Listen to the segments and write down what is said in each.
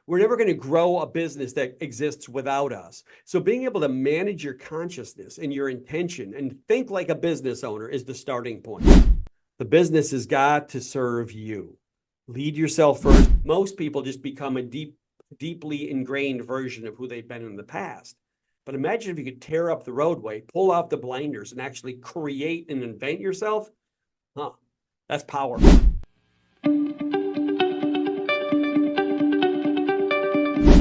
We're never going to grow a business that exists without us. So being able to manage your consciousness and your intention and think like a business owner is the starting point. The business has got to serve you. Lead yourself first. Most people just become a deeply ingrained version of who they've been in the past. But imagine if you could tear up the roadway, pull off the blinders, and actually create and invent yourself. That's powerful.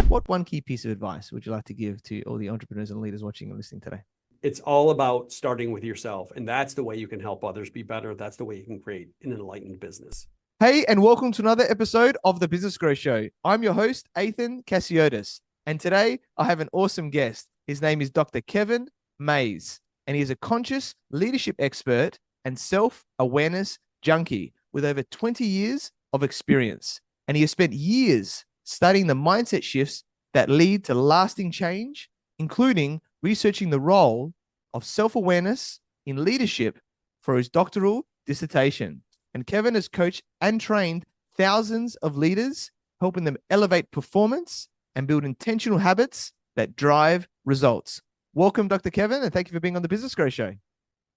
What one key piece of advice would you like to give to all the entrepreneurs and leaders watching and listening today? It's all about starting with yourself. And that's the way you can help others be better. That's the way you can create an enlightened business. Hey, and welcome to another episode of the Business Growth Show. I'm your host, Ethan Cassiotis. And today I have an awesome guest. His name is Dr. Kevin Mays, and he is a conscious leadership expert and self-awareness junkie with over 20 years of experience. And he has spent years studying the mindset shifts that lead to lasting change, including researching the role of self-awareness in leadership for his doctoral dissertation. And Kevin has coached and trained thousands of leaders, helping them elevate performance and build intentional habits that drive results. Welcome, Dr. Kevin, and thank you for being on the Business Growth Show.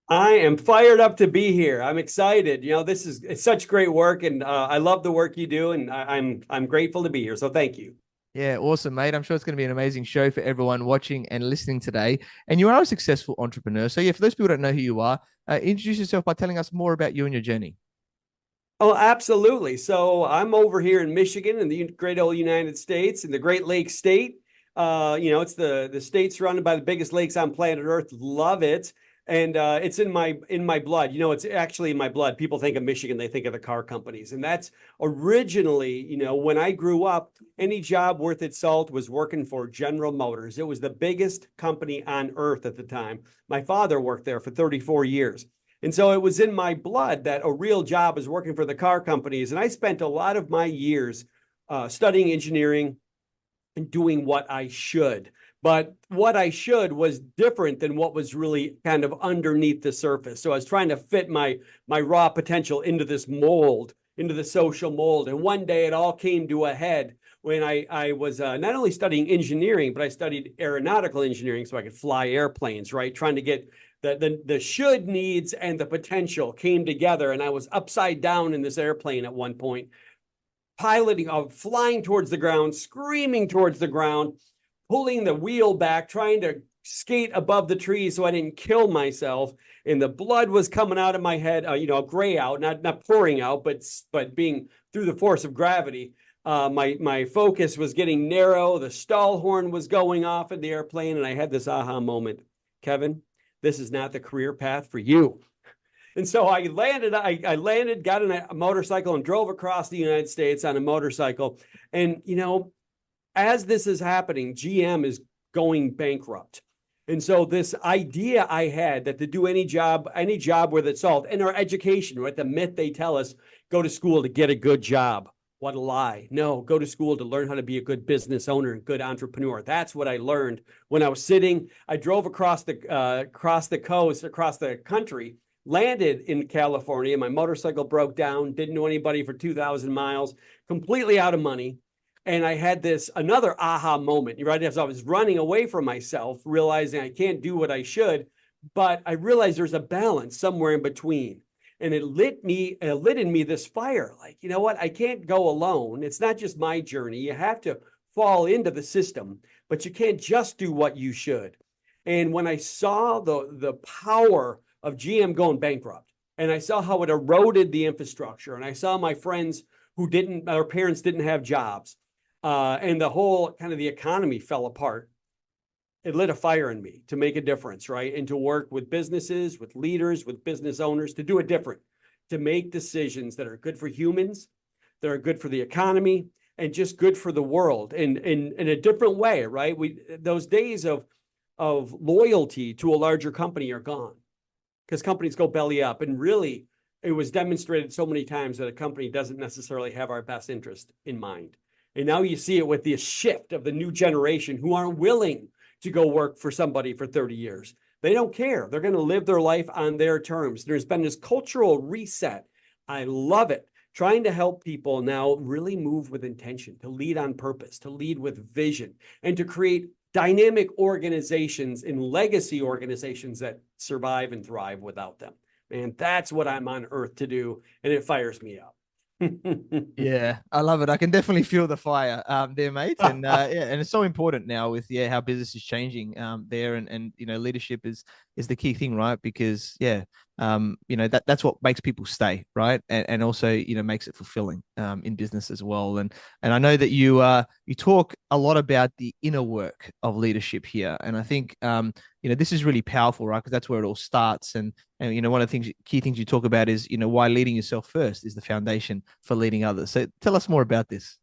I am fired up to be here. I'm excited. It's such great work, and I love the work you do, and I'm grateful to be here. So thank you. Yeah, awesome, mate. I'm sure it's going to be an amazing show for everyone watching and listening today. And you are a successful entrepreneur. So yeah, for those people who don't know who you are, introduce yourself by telling us more about you and your journey. Oh, absolutely. So I'm over here in Michigan in the great old United States, in the Great Lakes state. It's the state surrounded by the biggest lakes on planet Earth. Love it. And it's in my blood. It's actually in my blood. People think of Michigan, they think of the car companies. And that's originally, when I grew up, any job worth its salt was working for General Motors. It was the biggest company on earth at the time. My father worked there for 34 years. And so it was in my blood that a real job is working for the car companies. And I spent a lot of my years studying engineering and doing what I should. But what I should was different than what was really kind of underneath the surface. So I was trying to fit my raw potential into this mold, into the social mold. And one day it all came to a head when I was not only studying engineering, but I studied aeronautical engineering so I could fly airplanes, right? Trying to get the should needs and the potential came together. And I was upside down in this airplane at one point, flying towards the ground, screaming towards the ground, pulling the wheel back, trying to skate above the trees so I didn't kill myself. And the blood was coming out of my head, gray out, not pouring out, but being through the force of gravity. My focus was getting narrow. The stall horn was going off in the airplane. And I had this aha moment. Kevin, this is not the career path for you. And so I landed, got in a motorcycle and drove across the United States on a motorcycle. And, as this is happening, GM is going bankrupt. And so this idea I had that to do any job worth its salt, and our education, right? The myth they tell us, go to school to get a good job. What a lie. No, go to school to learn how to be a good business owner and good entrepreneur. That's what I learned when I was sitting. I drove across the coast, across the country, landed in California. My motorcycle broke down, didn't know anybody for 2,000 miles, completely out of money. And I had another aha moment, right? As I was running away from myself, realizing I can't do what I should, but I realized there's a balance somewhere in between. And it lit in me this fire. Like, you know what? I can't go alone. It's not just my journey. You have to fall into the system, but you can't just do what you should. And when I saw the power of GM going bankrupt, and I saw how it eroded the infrastructure, and I saw my friends their parents didn't have jobs, and the whole kind of the economy fell apart, it lit a fire in me to make a difference, right? And to work with businesses, with leaders, with business owners, to do it different, to make decisions that are good for humans, that are good for the economy, and just good for the world in a different way, right? Those days of loyalty to a larger company are gone because companies go belly up. And really, it was demonstrated so many times that a company doesn't necessarily have our best interest in mind. And now you see it with the shift of the new generation who aren't willing to go work for somebody for 30 years. They don't care. They're going to live their life on their terms. There's been this cultural reset. I love it. trying to help people now really move with intention, to lead on purpose, to lead with vision, and to create dynamic organizations and legacy organizations that survive and thrive without them. Man, that's what I'm on earth to do, and it fires me up. Yeah, I love it. I can definitely feel the fire there, mate. And yeah, and it's so important now with how business is changing there, and leadership is the key thing, right? Because that's what makes people stay, right? And also makes it fulfilling in business as well. And I know that you talk a lot about the inner work of leadership here, and I think this is really powerful, right? Because that's where it all starts. And one of the key things you talk about is why leading yourself first is the foundation for leading others. So tell us more about this.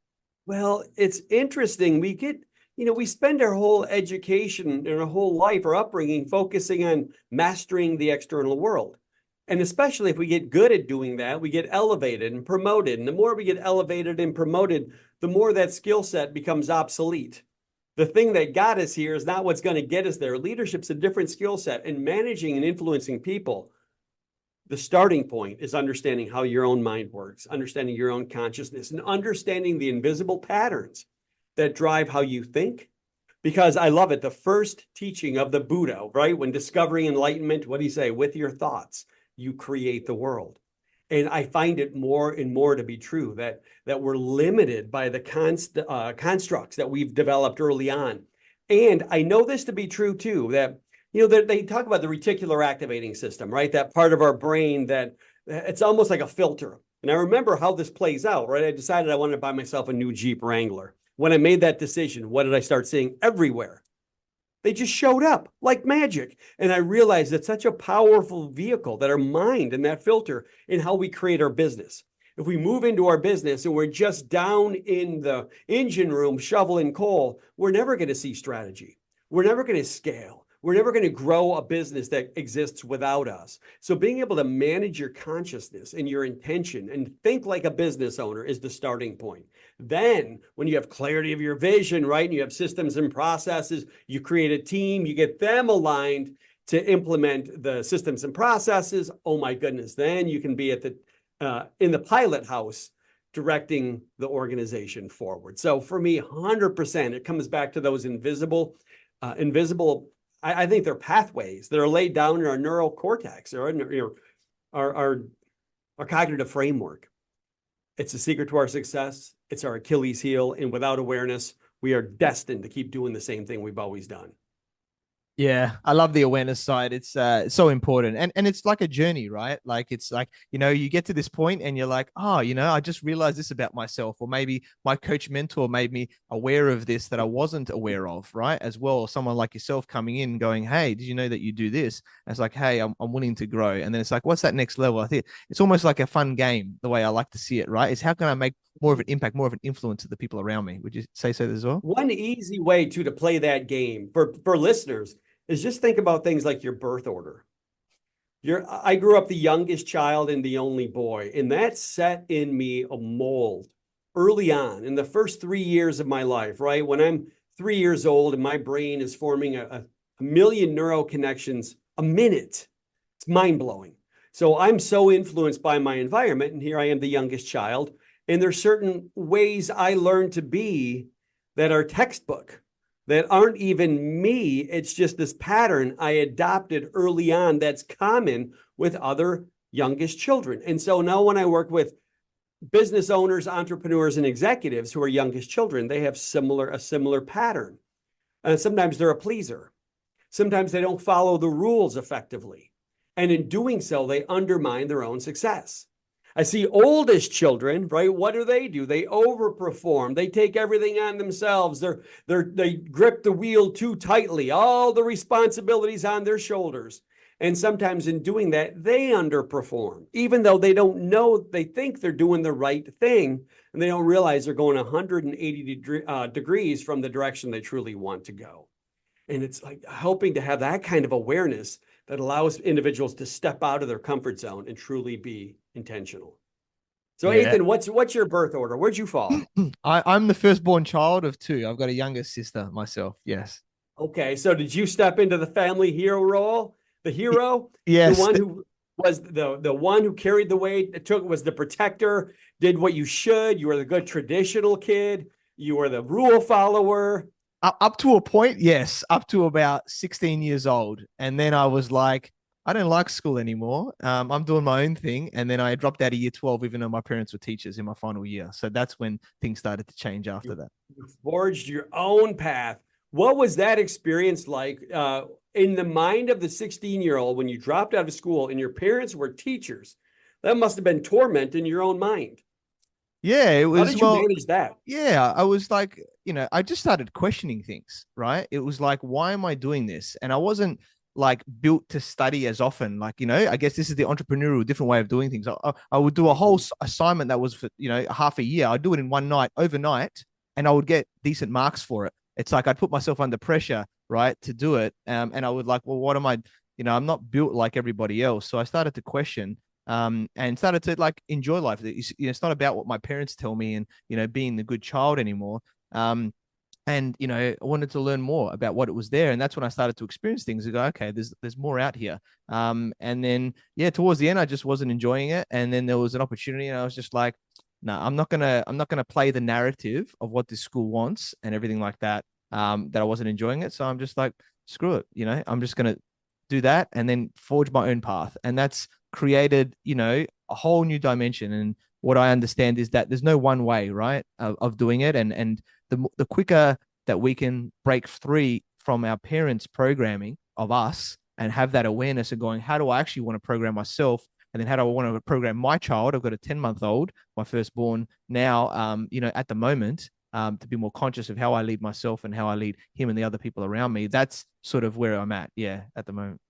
Well, it's interesting. We spend our whole education and our whole life, our upbringing, focusing on mastering the external world. And especially if we get good at doing that, we get elevated and promoted. And the more we get elevated and promoted, the more that skill set becomes obsolete. The thing that got us here is not what's going to get us there. Leadership's a different skill set, and managing and influencing people, the starting point is understanding how your own mind works, understanding your own consciousness, and understanding the invisible patterns that drive how you think. Because I love it. The first teaching of the Buddha, right? When discovering enlightenment, what do you say? With your thoughts, you create the world. And I find it more and more to be true that we're limited by the constructs that we've developed early on. And I know this to be true too, that they talk about the reticular activating system, right? That part of our brain that it's almost like a filter. And I remember how this plays out, right? I decided I wanted to buy myself a new Jeep Wrangler. When I made that decision, what did I start seeing everywhere? They just showed up like magic. And I realized it's such a powerful vehicle, that our mind and that filter in how we create our business. If we move into our business and we're just down in the engine room shoveling coal, we're never going to see strategy. We're never going to scale. We're never going to grow a business that exists without us. So being able to manage your consciousness and your intention and think like a business owner is the starting point. Then when you have clarity of your vision, right, and you have systems and processes, you create a team, you get them aligned to implement the systems and processes. Oh my goodness. Then you can be at in the pilot house directing the organization forward. So for me, 100%, it comes back to those invisible, I think they're pathways that are laid down in our neural cortex or our cognitive framework. It's the secret to our success. It's our Achilles heel. And without awareness, we are destined to keep doing the same thing we've always done. Yeah, I love the awareness side. It's so important. And it's like a journey, right? Like it's like, you get to this point and you're like, oh, I just realized this about myself. Or maybe my coach mentor made me aware of this that I wasn't aware of, right? As well, or someone like yourself coming in going, hey, did you know that you do this? And it's like, hey, I'm willing to grow. And then it's like, what's that next level? I think it's almost like a fun game, the way I like to see it, right? Is how can I make more of an impact, more of an influence to the people around me? Would you say so as well? One easy way to play that game for listeners is just think about things like your birth order. I grew up the youngest child and the only boy, and that set in me a mold early on in the first 3 years of my life, right? When I'm 3 years old and my brain is forming a million neural connections a minute, it's mind blowing. So I'm so influenced by my environment, and here I am, the youngest child, and there's certain ways I learned to be that are textbook, that aren't even me. It's just this pattern I adopted early on that's common with other youngest children. And so now when I work with business owners, entrepreneurs, and executives who are youngest children, they have a similar pattern. Sometimes they're a pleaser. Sometimes they don't follow the rules effectively. And in doing so, they undermine their own success. I see oldest children, right? What do? They overperform. They take everything on themselves. They grip the wheel too tightly, all the responsibilities on their shoulders. And sometimes in doing that, they underperform, even though they don't know, they think they're doing the right thing, and they don't realize they're going 180 degrees from the direction they truly want to go. And it's like helping to have that kind of awareness that allows individuals to step out of their comfort zone and truly be intentional. So, Yeah. Ethan, what's your birth order? Where'd you fall? I'm the firstborn child of two. I've got a younger sister myself. Yes. Okay, so did you step into the family hero role? The hero? Yes. The one who Was the one who carried the weight, was the protector, did what you should. You were the good traditional kid. You were the rule follower. Up to a point, yes, up to about 16 years old. And then I was like, I don't like school anymore. I'm doing my own thing. And then I dropped out of year 12, even though my parents were teachers in my final year. So that's when things started to change after that. You forged your own path. What was that experience like in the mind of the 16-year-old when you dropped out of school and your parents were teachers? That must have been torment in your own mind. Yeah, it How was, did you well, manage that? yeah, I was like, I just started questioning things, right? It was like, why am I doing this? And I wasn't like built to study as often. Like, I guess this is the entrepreneurial different way of doing things. I would do a whole assignment that was for, half a year. I'd do it in one night, overnight, and I would get decent marks for it. It's like I'd put myself under pressure, right, to do it. And I would like, well, what am I, I'm not built like everybody else. So I started to question and started to like enjoy life. It's not about what my parents tell me and being the good child anymore. And I wanted to learn more about what it was there, and that's when I started to experience things. I go, okay, there's more out here. And then yeah, towards the end, I just wasn't enjoying it, and then there was an opportunity, and I was just like, no, I'm not gonna play the narrative of what this school wants and everything like that. That I wasn't enjoying it, so I'm just like, screw it, I'm just gonna do that and then forge my own path, and that's created a whole new dimension. And what I understand is that there's no one way, right, of doing it, and the quicker that we can break free from our parents' programming of us and have that awareness of going, how do I actually want to program myself? And then how do I want to program my child? I've got a 10-month-old, my firstborn now, at the moment, to be more conscious of how I lead myself and how I lead him and the other people around me. That's sort of where I'm at. Yeah, at the moment.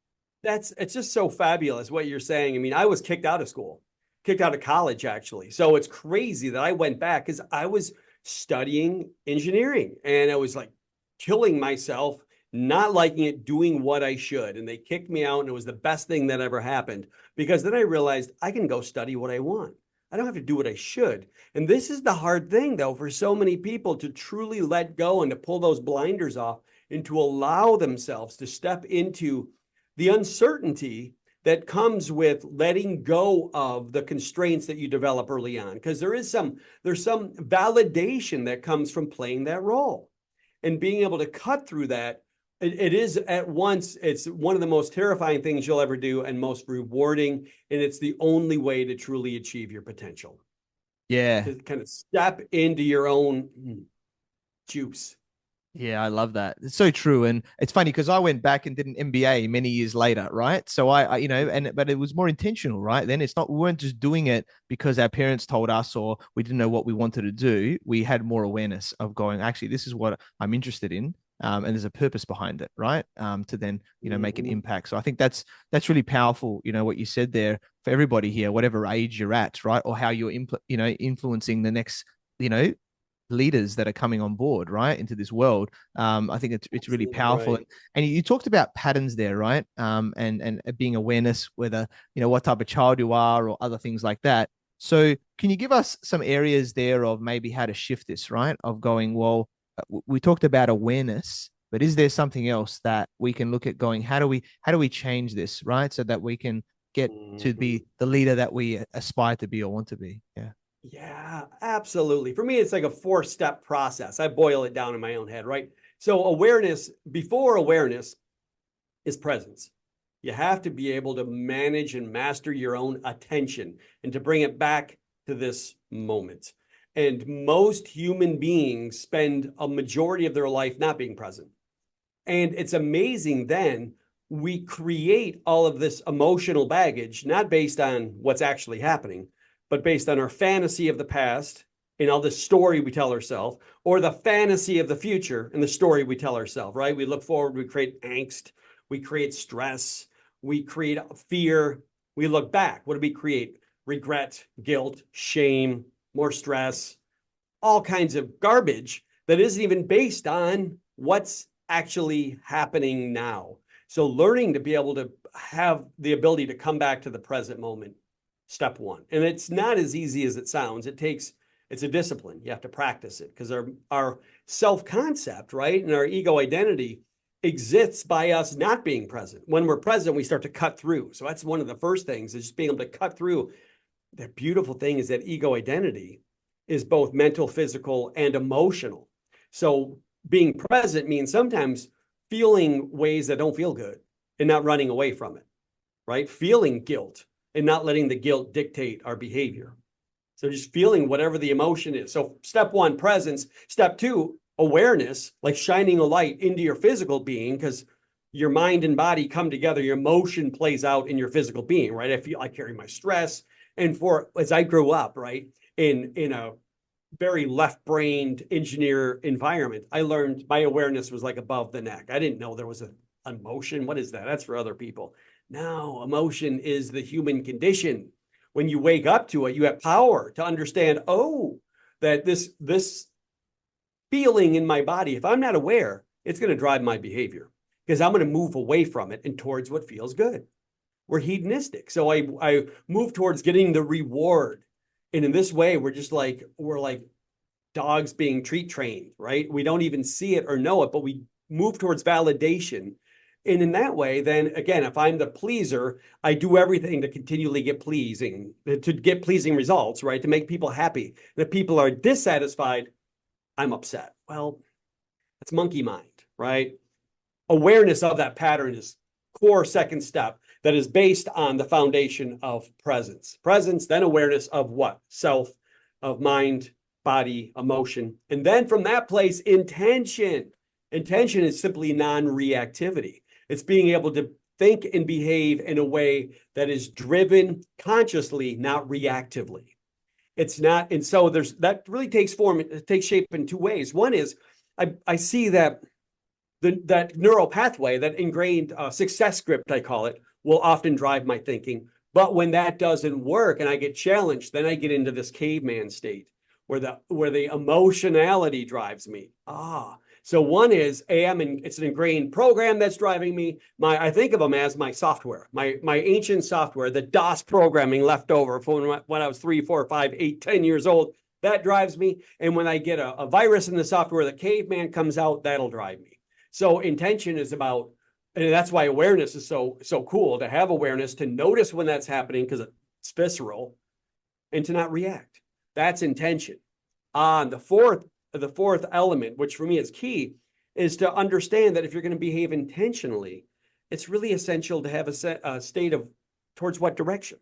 It's just so fabulous what you're saying. I mean, I was kicked out of school, kicked out of college, actually. So it's crazy that I went back because I was studying engineering and I was like killing myself, not liking it, doing what I should. And they kicked me out, and it was the best thing that ever happened because then I realized I can go study what I want. I don't have to do what I should. And this is the hard thing, though, for so many people to truly let go and to pull those blinders off and to allow themselves to step into the uncertainty that comes with letting go of the constraints that you develop early on, because there's some validation that comes from playing that role and being able to cut through that. It is at once, it's one of the most terrifying things you'll ever do and most rewarding, and it's the only way to truly achieve your potential, Yeah. to kind of step into your own juice. Yeah, I love that. It's so true. And it's funny because I went back and did an MBA many years later, right? So but it was more intentional, right? Then we weren't just doing it because our parents told us or we didn't know what we wanted to do. We had more awareness of going, actually, this is what I'm interested in. And there's a purpose behind it, right? To then, make an impact. So I think that's really powerful, what you said there for everybody here, whatever age you're at, right? Or how you're, influencing the next, leaders that are coming on board, right, into this world. I think it's really powerful. Right. And you talked about patterns there, right? And being awareness, whether what type of child you are or other things like that. So can you give us some areas there of maybe how to shift this, right? Of going, well, we talked about awareness, but is there something else that we can look at going, how do we change this, right? So that we can get to be the leader that we aspire to be or want to be. Yeah. Yeah, absolutely. For me, it's like a 4-step process. I boil it down in my own head, right? So before awareness is presence. You have to be able to manage and master your own attention and to bring it back to this moment. And most human beings spend a majority of their life not being present. And it's amazing then we create all of this emotional baggage, not based on what's actually happening, but based on our fantasy of the past and all the story we tell ourselves, or the fantasy of the future and the story we tell ourselves, right? We look forward, we create angst, we create stress, we create fear. We look back. What do we create? Regret, guilt, shame, more stress, all kinds of garbage that isn't even based on what's actually happening now. So learning to be able to have the ability to come back to the present moment, step one. And it's not as easy as it sounds. It's a discipline. You have to practice it because our self-concept, right, and our ego identity exists by us not being present. When we're present, we start to cut through. So that's one of the first things, is just being able to cut through. The beautiful thing is that ego identity is both mental, physical, and emotional. So being present means sometimes feeling ways that don't feel good and not running away from it, right? Feeling guilt and not letting the guilt dictate our behavior. So just feeling whatever the emotion is. So step one, presence. Step two, awareness, like shining a light into your physical being, because your mind and body come together. Your emotion plays out in your physical being, right? I carry my stress. And as I grew up, right, in a very left-brained engineer environment, I learned my awareness was like above the neck. I didn't know there was an emotion. What is that? That's for other people. No, emotion is the human condition. When you wake up to it, you have power to understand, oh, that this feeling in my body, if I'm not aware, it's going to drive my behavior, because I'm going to move away from it and towards what feels good. We're hedonistic. So I move towards getting the reward. And in this way, we're like dogs being treat trained, right? We don't even see it or know it, but we move towards validation. And in that way, then again, if I'm the pleaser, I do everything to continually get pleasing results, right? To make people happy. And if people are dissatisfied, I'm upset. Well, that's monkey mind, right? Awareness of that pattern is core second step that is based on the foundation of presence. Presence, then awareness of what? Self, of mind, body, emotion. And then from that place, intention. Intention is simply non-reactivity. It's being able to think and behave in a way that is driven consciously, not reactively. It's not, and so that really takes shape in two ways. One is I see that that neural pathway, that ingrained success script, I call it, will often drive my thinking. But when that doesn't work and I get challenged, then I get into this caveman state where the emotionality drives me. So one is it's an ingrained program that's driving me. I think of them as my software, my ancient software, the DOS programming left over from when I was 3, 4, 5, 8, 10 years old. That drives me. And when I get a virus in the software, the caveman comes out, that'll drive me. So intention is about, and that's why awareness is so cool, to have awareness, to notice when that's happening because it's visceral, and to not react. That's intention. The fourth element, which for me is key, is to understand that if you're going to behave intentionally, it's really essential to have a state of towards what direction.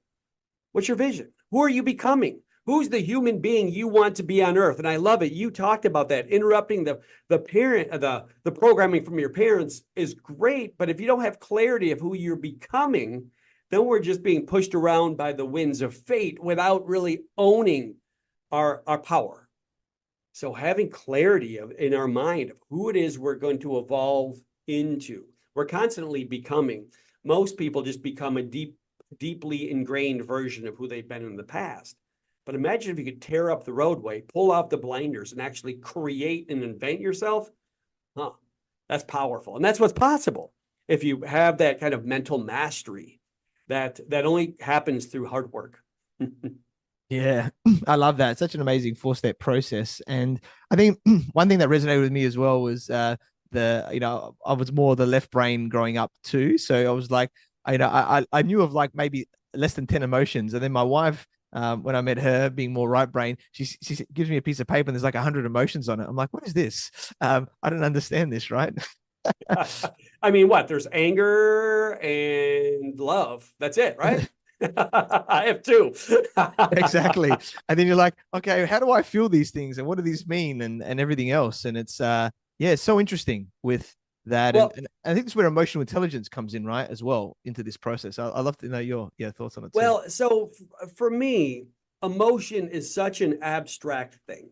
What's your vision? Who are you becoming? Who's the human being you want to be on earth? And I love it. You talked about that. Interrupting the programming from your parents is great, but if you don't have clarity of who you're becoming, then we're just being pushed around by the winds of fate without really owning our power. So having clarity in our mind of who it is we're going to evolve into. We're constantly becoming. Most people just become a deeply ingrained version of who they've been in the past. But imagine if you could tear up the roadway, pull off the blinders, and actually create and invent yourself. That's powerful. And that's what's possible if you have that kind of mental mastery that only happens through hard work. Yeah, I love that. It's such an amazing 4-step process. And I think one thing that resonated with me as well was I was more the left brain growing up too. So I was like, I knew of like maybe less than 10 emotions. And then my wife, when I met her, being more right brain, she gives me a piece of paper and there's like 100 emotions on it. I'm like, what is this? I don't understand this, right? I mean, what? There's anger and love. That's it, right? I have 2. Exactly. And then you're like, okay, how do I feel these things and what do these mean and everything else? And it's it's so interesting with that. Well, and I think that's where emotional intelligence comes in, right, as well, into this process. I love to know your thoughts on it too. Well, so for me, emotion is such an abstract thing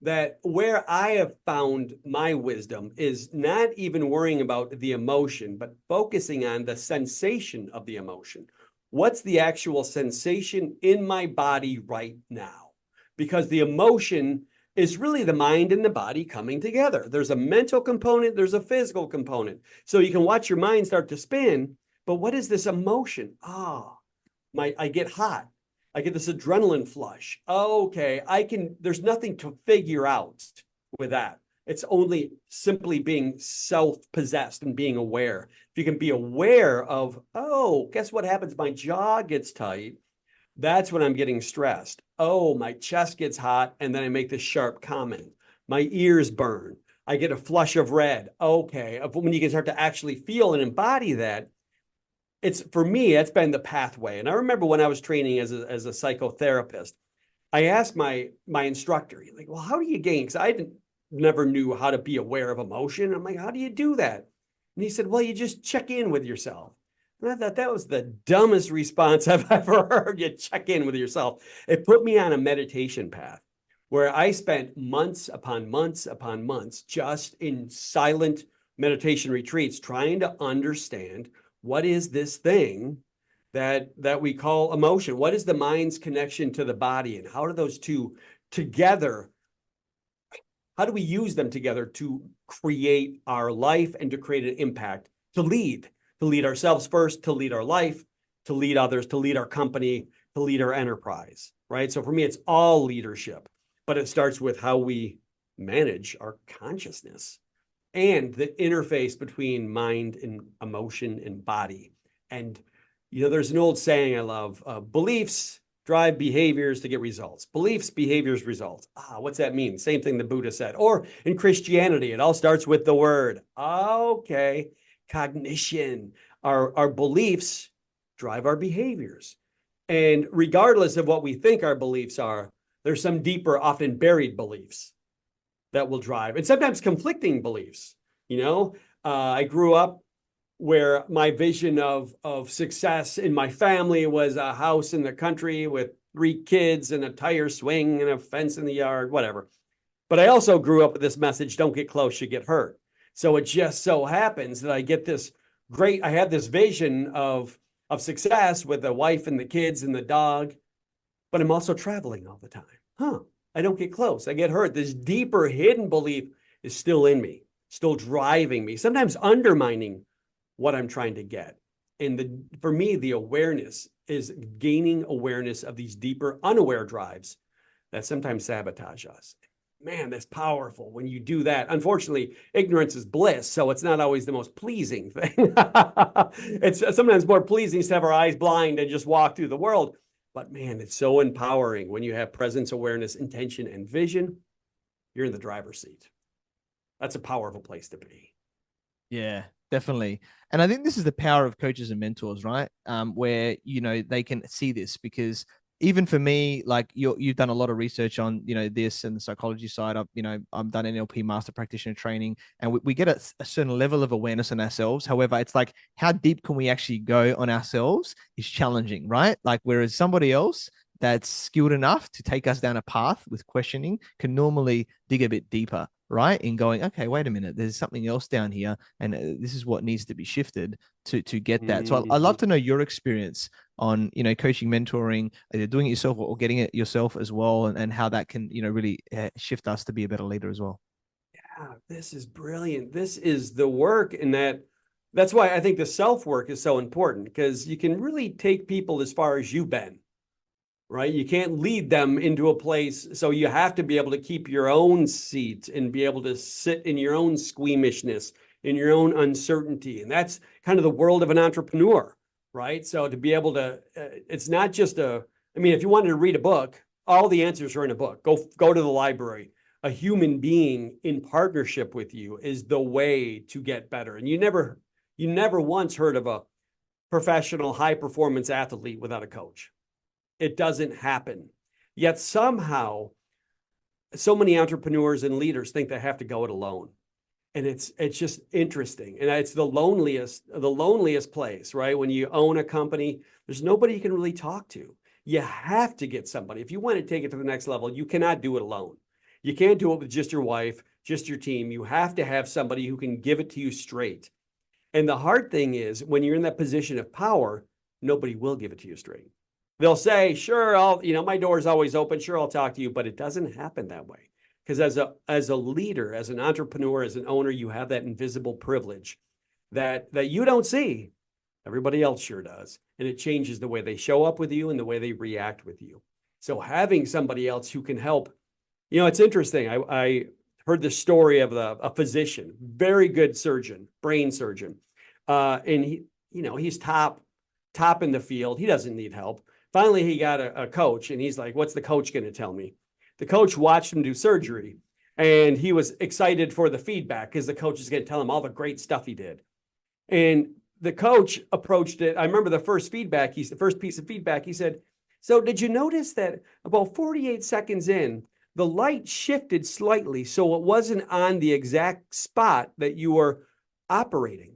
that where I have found my wisdom is not even worrying about the emotion, but focusing on the sensation of the emotion. What's the actual sensation in my body right now? Because the emotion is really the mind and the body coming together. There's a mental component, there's a physical component. So you can watch your mind start to spin, but what is this emotion? I get hot. I get this adrenaline flush. Okay, there's nothing to figure out with that. It's only simply being self-possessed and being aware. If you can be aware of, oh, guess what happens? My jaw gets tight. That's when I'm getting stressed. Oh, my chest gets hot. And then I make this sharp comment. My ears burn. I get a flush of red. Okay. When you can start to actually feel and embody that, it's for me, it's been the pathway. And I remember when I was training as a psychotherapist, I asked my instructor, like, well, how do you gain? Because never knew how to be aware of emotion. I'm like, how do you do that? And he said, well, you just check in with yourself. And I thought that was the dumbest response I've ever heard. You check in with yourself. It put me on a meditation path where I spent months upon months upon months just in silent meditation retreats trying to understand what is this thing that we call emotion. What is the mind's connection to the body, and how do those two together, how do we use them together to create our life and to create an impact, to lead ourselves first, to lead our life, to lead others, to lead our company, to lead our enterprise, right? So for me, it's all leadership, but it starts with how we manage our consciousness and the interface between mind and emotion and body. And there's an old saying I love, beliefs drive behaviors to get results. Beliefs, behaviors, results. What's that mean? Same thing the Buddha said. Or in Christianity, it all starts with the word. Okay, cognition. Our beliefs drive our behaviors. And regardless of what we think our beliefs are, there's some deeper, often buried beliefs that will drive, and sometimes conflicting beliefs. I grew up where my vision of success in my family was a house in the country with 3 kids and a tire swing and a fence in the yard, whatever. But I also grew up with this message, don't get close, you get hurt. So it just so happens that I have this vision of success with the wife and the kids and the dog, but I'm also traveling all the time. I don't get close, I get hurt. This deeper hidden belief is still in me, still driving me, sometimes undermining what I'm trying to get. And for me, the awareness is gaining awareness of these deeper unaware drives that sometimes sabotage us. Man, that's powerful when you do that. Unfortunately, ignorance is bliss, so it's not always the most pleasing thing. It's sometimes more pleasing to have our eyes blind and just walk through the world. But man, it's so empowering when you have presence, awareness, intention, and vision. You're in the driver's seat. That's a powerful place to be. Yeah, definitely. And I think this is the power of coaches and mentors, right? Where, they can see this, because even for me, like you've done a lot of research on, this and the psychology side. I've done NLP master practitioner training, and we get a certain level of awareness on ourselves. However, it's like, how deep can we actually go on ourselves is challenging, right? Like, whereas somebody else that's skilled enough to take us down a path with questioning can normally dig a bit deeper, right? In going, okay, wait a minute, there's something else down here, and this is what needs to be shifted to get that. So I'd love to know your experience on, coaching, mentoring, either doing it yourself or getting it yourself as well, and how that can, really shift us to be a better leader as well. Yeah, this is brilliant. This is the work, and that's why I think the self-work is so important, because you can really take people as far as you've been. Right? You can't lead them into a place. So you have to be able to keep your own seat and be able to sit in your own squeamishness, in your own uncertainty. And that's kind of the world of an entrepreneur, right? So to be able to, it's not just if you wanted to read a book, all the answers are in a book. Go to the library. A human being in partnership with you is the way to get better. And you never once heard of a professional high performance athlete without a coach. It doesn't happen. Yet somehow, so many entrepreneurs and leaders think they have to go it alone. And it's just interesting. And it's the loneliest place, right? When you own a company, there's nobody you can really talk to. You have to get somebody. If you want to take it to the next level, you cannot do it alone. You can't do it with just your wife, just your team. You have to have somebody who can give it to you straight. And the hard thing is, when you're in that position of power, nobody will give it to you straight. They'll say, sure, my door's always open. Sure, I'll talk to you. But it doesn't happen that way. Because as a leader, as an entrepreneur, as an owner, you have that invisible privilege that you don't see. Everybody else sure does. And it changes the way they show up with you and the way they react with you. So having somebody else who can help, it's interesting. heard the story of a physician, very good surgeon, brain surgeon. And he's top in the field. He doesn't need help. Finally, he got a coach, and he's like, what's the coach going to tell me? The coach watched him do surgery, and he was excited for the feedback because the coach is going to tell him all the great stuff he did. And the coach approached it. I remember the first piece of feedback, he said, so did you notice that about 48 seconds in, the light shifted slightly so it wasn't on the exact spot that you were operating?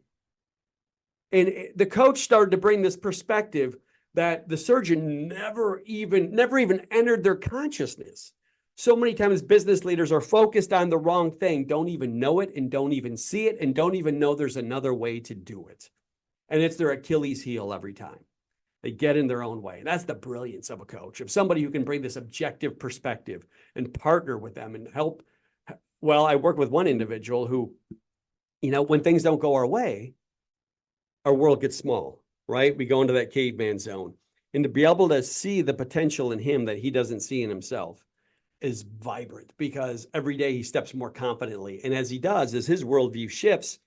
And the coach started to bring this perspective that the surgeon never even entered their consciousness. So many times business leaders are focused on the wrong thing, don't even know it and don't even see it and don't even know there's another way to do it. And it's their Achilles heel every time. They get in their own way. And that's the brilliance of a coach, of somebody who can bring this objective perspective and partner with them and help. Well, I work with one individual who, when things don't go our way, our world gets small, right? We go into that caveman zone. And to be able to see the potential in him that he doesn't see in himself is vibrant, because every day he steps more confidently. And as he does, as his worldview shifts,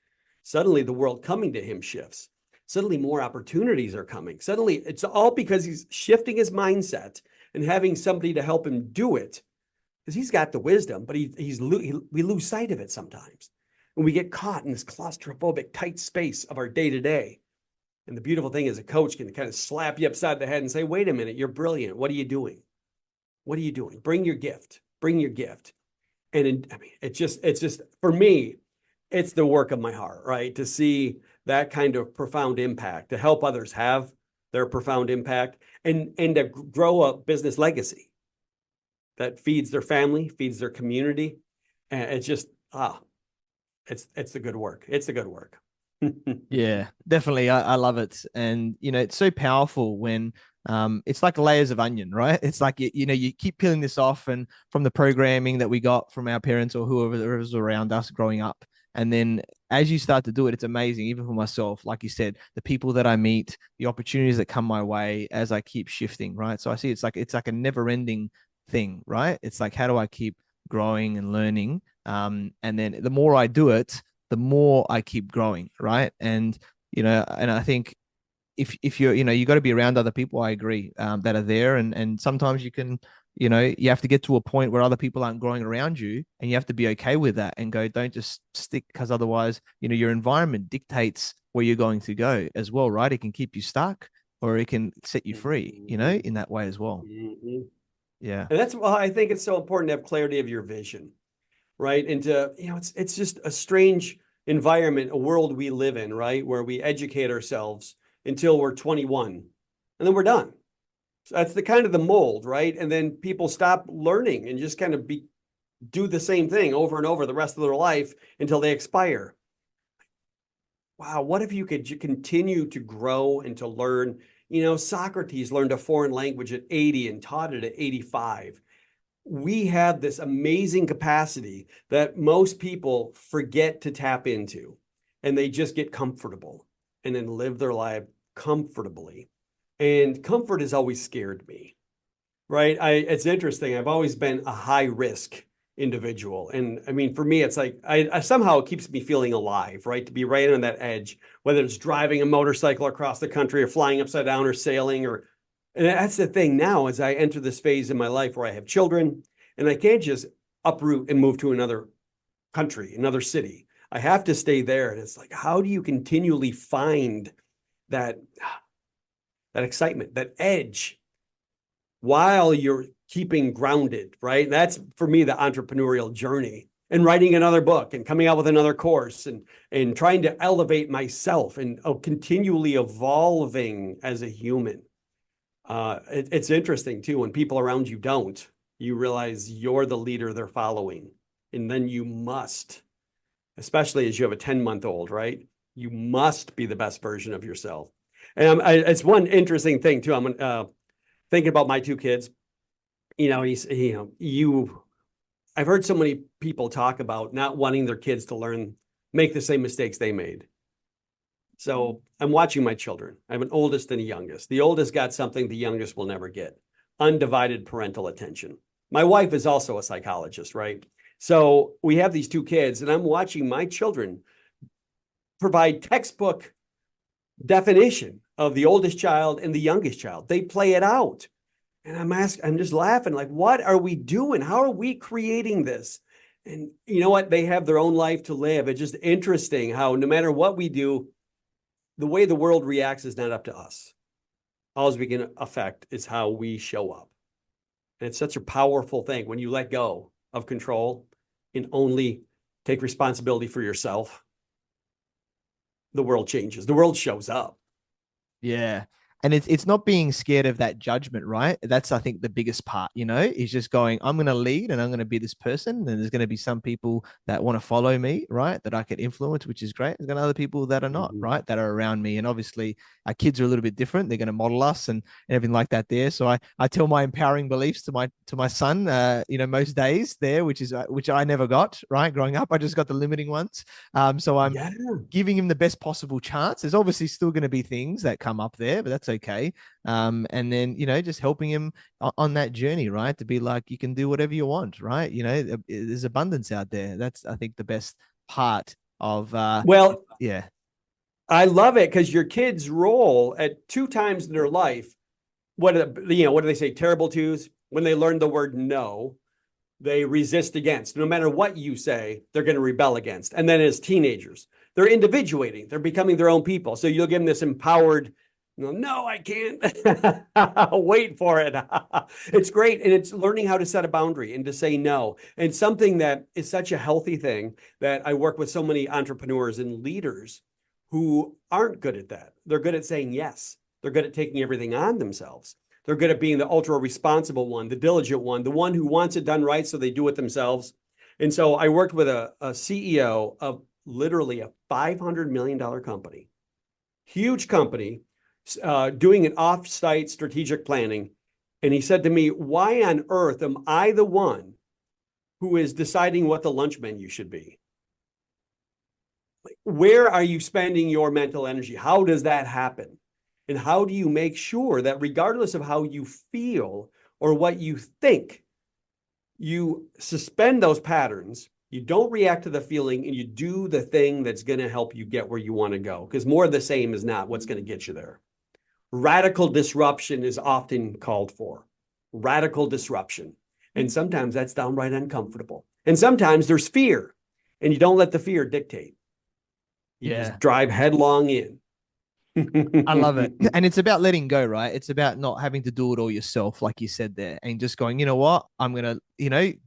suddenly the world coming to him shifts. Suddenly more opportunities are coming. Suddenly it's all because he's shifting his mindset and having somebody to help him do it, because he's got the wisdom, but we lose sight of it sometimes. And we get caught in this claustrophobic tight space of our day-to-day. And the beautiful thing is a coach can kind of slap you upside the head and say, wait a minute, you're brilliant. What are you doing? What are you doing? Bring your gift. Bring your gift. And it's just for me, it's the work of my heart, right? To see that kind of profound impact, to help others have their profound impact, and to grow a business legacy that feeds their family, feeds their community. And it's just, it's the good work. It's the good work. Yeah, definitely. I love it. And, it's so powerful when it's like layers of onion, right? It's like, you keep peeling this off, and from the programming that we got from our parents or whoever was around us growing up. And then as you start to do it, it's amazing, even for myself. Like you said, the people that I meet, the opportunities that come my way as I keep shifting, right? So I see it's like a never ending thing, right? It's like, how do I keep growing and learning? And then the more I do it, the more I keep growing, right? And and I think if you're, you got to be around other people. I agree, that are there, and sometimes you can, you have to get to a point where other people aren't growing around you, and you have to be okay with that and go, don't just stick, because otherwise, your environment dictates where you're going to go as well, right? It can keep you stuck, or it can set you free, in that way as well. Mm-hmm. Yeah. And that's why I think it's so important to have clarity of your vision, right? And to, it's just a strange environment, a world we live in, right? Where we educate ourselves until we're 21 and then we're done. So that's the kind of the mold, right? And then people stop learning and just kind of do the same thing over and over the rest of their life until they expire. Wow, what if you could continue to grow and to learn? Socrates learned a foreign language at 80 and taught it at 85. We have this amazing capacity that most people forget to tap into, and they just get comfortable and then live their life comfortably. And comfort has always scared me, right? It's interesting. I've always been a high risk individual. And I mean, for me, it's like, I somehow it keeps me feeling alive, right? To be right on that edge, whether it's driving a motorcycle across the country or flying upside down or sailing, and that's the thing now, as I enter this phase in my life where I have children, and I can't just uproot and move to another country, another city. I have to stay there. And it's like, how do you continually find that excitement, that edge, while you're keeping grounded, right? And that's, for me, the entrepreneurial journey, and writing another book and coming out with another course and trying to elevate myself and continually evolving as a human. It's interesting too, when people around you don't, you realize you're the leader they're following. And then you must, especially as you have a 10-month-old, right? You must be the best version of yourself. And it's one interesting thing too. I'm thinking about my two kids. I've heard so many people talk about not wanting their kids to make the same mistakes they made. So I'm watching my children. I have an oldest and a youngest. The oldest got something the youngest will never get: undivided parental attention. My wife is also a psychologist, right? So we have these two kids, and I'm watching my children provide textbook definition of the oldest child and the youngest child. They play it out. And I'm just laughing, like, what are we doing? How are we creating this? And you know what? They have their own life to live. It's just interesting how no matter what we do, the way the world reacts is not up to us. All we can affect is how we show up. And it's such a powerful thing when you let go of control and only take responsibility for yourself. The world changes. The world shows up. Yeah. And it's not being scared of that judgment, right? That's, I think, the biggest part, is just going, I'm going to lead and I'm going to be this person. And there's going to be some people that want to follow me, right? That I could influence, which is great. There's going to be other people that are not, right? That are around me. And obviously our kids are a little bit different. They're going to model us and everything like that there. So I tell my empowering beliefs to my son, most days there, which I never got, right? Growing up, I just got the limiting ones. So I'm giving him the best possible chance. There's obviously still going to be things that come up there, but that's okay. And then, just helping him on that journey, right? To be like, you can do whatever you want, right? There's abundance out there. That's, I think, the best part of, yeah. I love it because your kids roll at two times in their life. What do they say? Terrible twos. When they learn the word no, they resist against. No matter what you say, they're going to rebel against. And then as teenagers, they're individuating. They're becoming their own people. So you'll give them this empowered, no, I can't. Wait for it. It's great. And it's learning how to set a boundary and to say no. And something that is such a healthy thing that I work with so many entrepreneurs and leaders who aren't good at that. They're good at saying yes. They're good at taking everything on themselves. They're good at being the ultra responsible one, the diligent one, the one who wants it done right so they do it themselves. And so I worked with a CEO of literally a $500 million company, huge company, doing an off-site strategic planning. And he said to me, why on earth am I the one who is deciding what the lunch menu should be? Where are you spending your mental energy? How does that happen? And how do you make sure that regardless of how you feel or what you think, you suspend those patterns, you don't react to the feeling, and you do the thing that's going to help you get where you want to go? Because more of the same is not what's going to get you there. Radical disruption is often called for. Radical disruption. And sometimes that's downright uncomfortable. And sometimes there's fear, and you don't let the fear dictate. You just drive headlong in. I love it. And it's about letting go, right? It's about not having to do it all yourself, like you said there, and just going, you know what? I'm going to,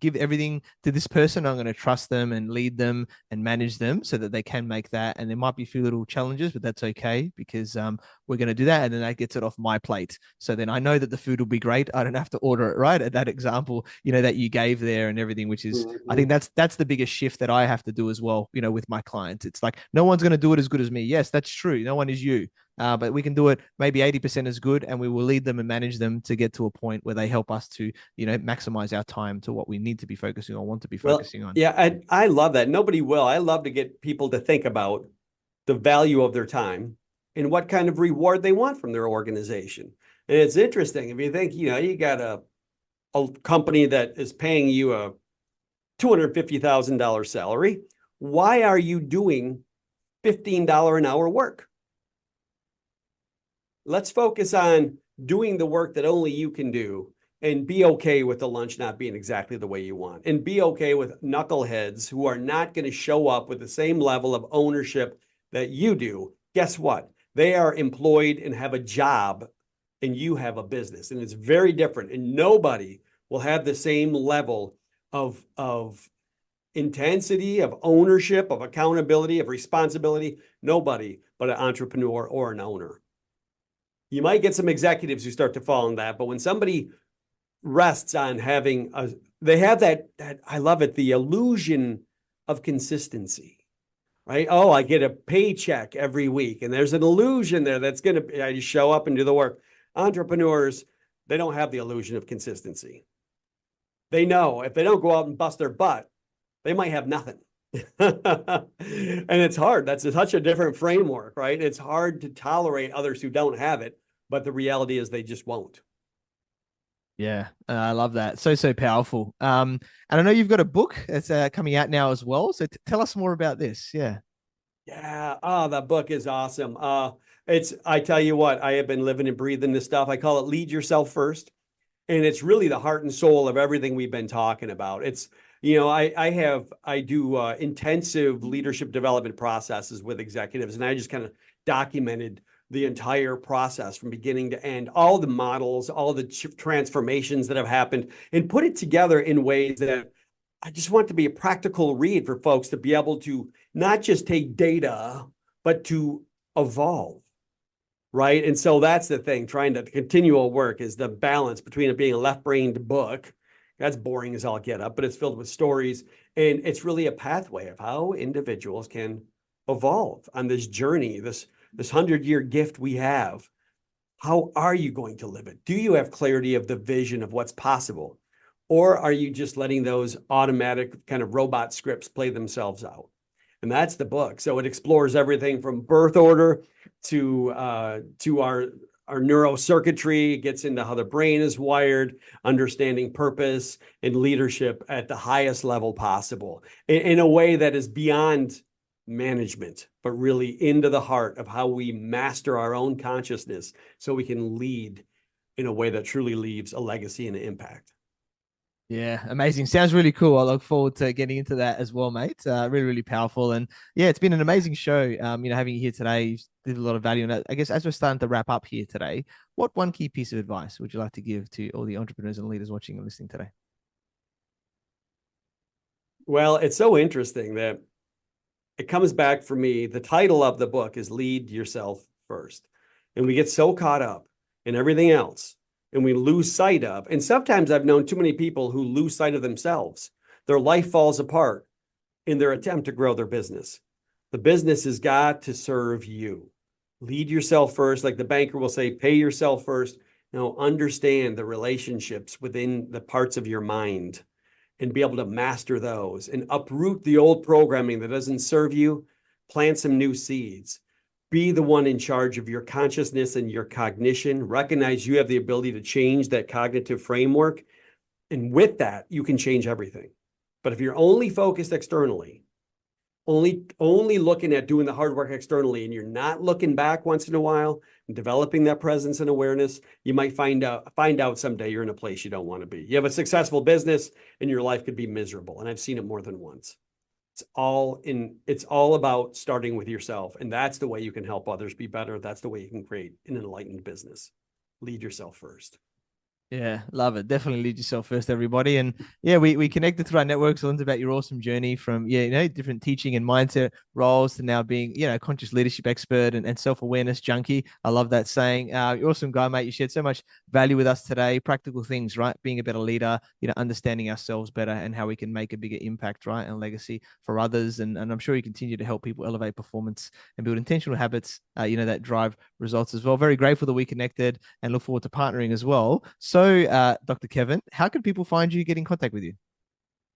give everything to this person. I'm going to trust them and lead them and manage them so that they can make that. And there might be a few little challenges, but that's okay because we're going to do that. And then that gets it off my plate. So then I know that the food will be great. I don't have to order it, right? At that example, that you gave there and everything, which is, I think that's the biggest shift that I have to do as well, with my clients. It's like, no one's going to do it as good as me. Yes, that's true. No one is you. But we can do it maybe 80% as good, and we will lead them and manage them to get to a point where they help us to, maximize our time to what we need to be focusing on, want to be focusing on. Yeah, I love that. Nobody will. I love to get people to think about the value of their time and what kind of reward they want from their organization. And it's interesting if you think, you got a company that is paying you a $250,000 salary. Why are you doing $15 an hour work? Let's focus on doing the work that only you can do and be okay with the lunch not being exactly the way you want, and be okay with knuckleheads who are not going to show up with the same level of ownership that you do. Guess what? They are employed and have a job, and you have a business, and it's very different. And nobody will have the same level of intensity, of ownership, of accountability, of responsibility. Nobody but an entrepreneur or an owner. You might get some executives who start to fall in that, but when somebody rests on they have that, I love it, the illusion of consistency, right? Oh, I get a paycheck every week, and there's an illusion there that's going to, I just show up and do the work. Entrepreneurs, they don't have the illusion of consistency. They know if they don't go out and bust their butt, they might have nothing. And it's hard. That's such a different framework, right? It's hard to tolerate others who don't have it, but the reality is they just won't. Yeah, I love that. So powerful. And I know you've got a book that's coming out now as well. So tell us more about this. Yeah. Yeah. Oh, that book is awesome. I tell you what, I have been living and breathing this stuff. I call it Lead Yourself First. And it's really the heart and soul of everything we've been talking about. I do intensive leadership development processes with executives, and I just kind of documented the entire process from beginning to end, all the models, all the transformations that have happened, and put it together in ways that I just want to be a practical read for folks to be able to not just take data, but to evolve. Right. And so that's the thing, trying to continual work is the balance between it being a left-brained book. That's boring as all get up, but it's filled with stories. And it's really a pathway of how individuals can evolve on this journey, this 100-year gift we have. How are you going to live it? Do you have clarity of the vision of what's possible? Or are you just letting those automatic kind of robot scripts play themselves out? And that's the book. So it explores everything from birth order to our neurocircuitry. It gets into how the brain is wired, understanding purpose and leadership at the highest level possible in a way that is beyond management, but really into the heart of how we master our own consciousness so we can lead in a way that truly leaves a legacy and an impact. Yeah, amazing. Sounds really cool. I look forward to getting into that as well, mate. Really powerful. And yeah, it's been an amazing show. Having you here today, you've did a lot of value. And I guess as we're starting to wrap up here today, what one key piece of advice would you like to give to all the entrepreneurs and leaders watching and listening today? Well, it's so interesting that it comes back for me. The title of the book is Lead Yourself First. And we get so caught up in everything else and we lose sight of. And sometimes I've known too many people who lose sight of themselves. Their life falls apart in their attempt to grow their business. The business has got to serve you. Lead yourself first. Like the banker will say, pay yourself first. No, understand the relationships within the parts of your mind and be able to master those and uproot the old programming that doesn't serve you, plant some new seeds. Be the one in charge of your consciousness and your cognition. Recognize you have the ability to change that cognitive framework. And with that, you can change everything. But if you're only focused externally, only looking at doing the hard work externally, and you're not looking back once in a while and developing that presence and awareness, you might find out someday you're in a place you don't want to be. You have a successful business and your life could be miserable. And I've seen it more than once. It's all about starting with yourself. And that's the way you can help others be better. That's the way you can create an enlightened business. Lead yourself first. Yeah, love it. Definitely lead yourself first, everybody. And yeah, we connected through our networks, learned about your awesome journey from, different teaching and mindset roles to now being, a conscious leadership expert and self-awareness junkie. I love that saying. You're awesome guy, mate. You shared so much value with us today. Practical things, right? Being a better leader, understanding ourselves better and how we can make a bigger impact, right? And legacy for others. And I'm sure you continue to help people elevate performance and build intentional habits, that drive results as well. Very grateful that we connected and look forward to partnering as well. So, Dr. Kevin, how can people find you, get in contact with you?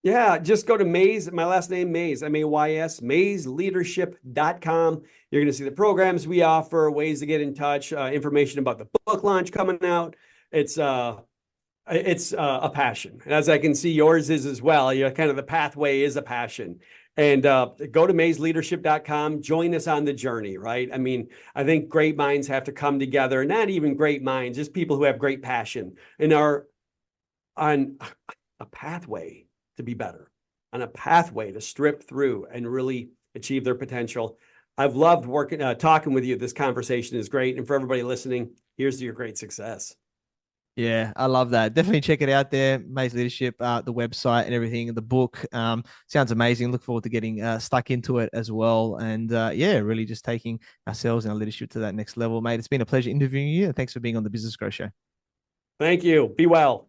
Yeah, just go to Mays, my last name, Mays, M-A-Y-S, maysleadership.com. You're going to see the programs we offer, ways to get in touch, information about the book launch coming out. It's a passion. And as I can see, yours is as well. You're kind of the pathway is a passion. And go to maysleadership.com, join us on the journey, right? I mean, I think great minds have to come together, not even great minds, just people who have great passion and are on a pathway to be better, on a pathway to strip through and really achieve their potential. I've loved talking with you. This conversation is great. And for everybody listening, here's to your great success. Yeah, I love that. Definitely check it out there. Maze Leadership, the website and everything, the book. Sounds amazing. Look forward to getting stuck into it as well. And really just taking ourselves and our leadership to that next level, mate. It's been a pleasure interviewing you. And thanks for being on the Business Growth Show. Thank you. Be well.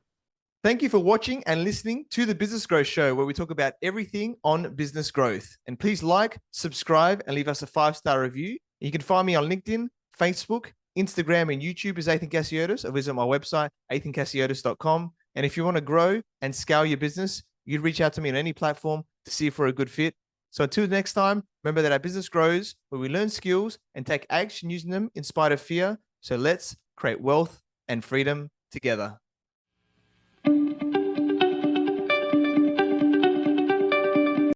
Thank you for watching and listening to the Business Growth Show, where we talk about everything on business growth. And please like, subscribe, and leave us a 5-star review. You can find me on LinkedIn, Facebook, Instagram, and YouTube as Ethan Cassiotis, or visit my website, ethancassiotis.com. And if you want to grow and scale your business, you'd reach out to me on any platform to see if we're a good fit. So until next time, remember that our business grows where we learn skills and take action using them in spite of fear. So let's create wealth and freedom together.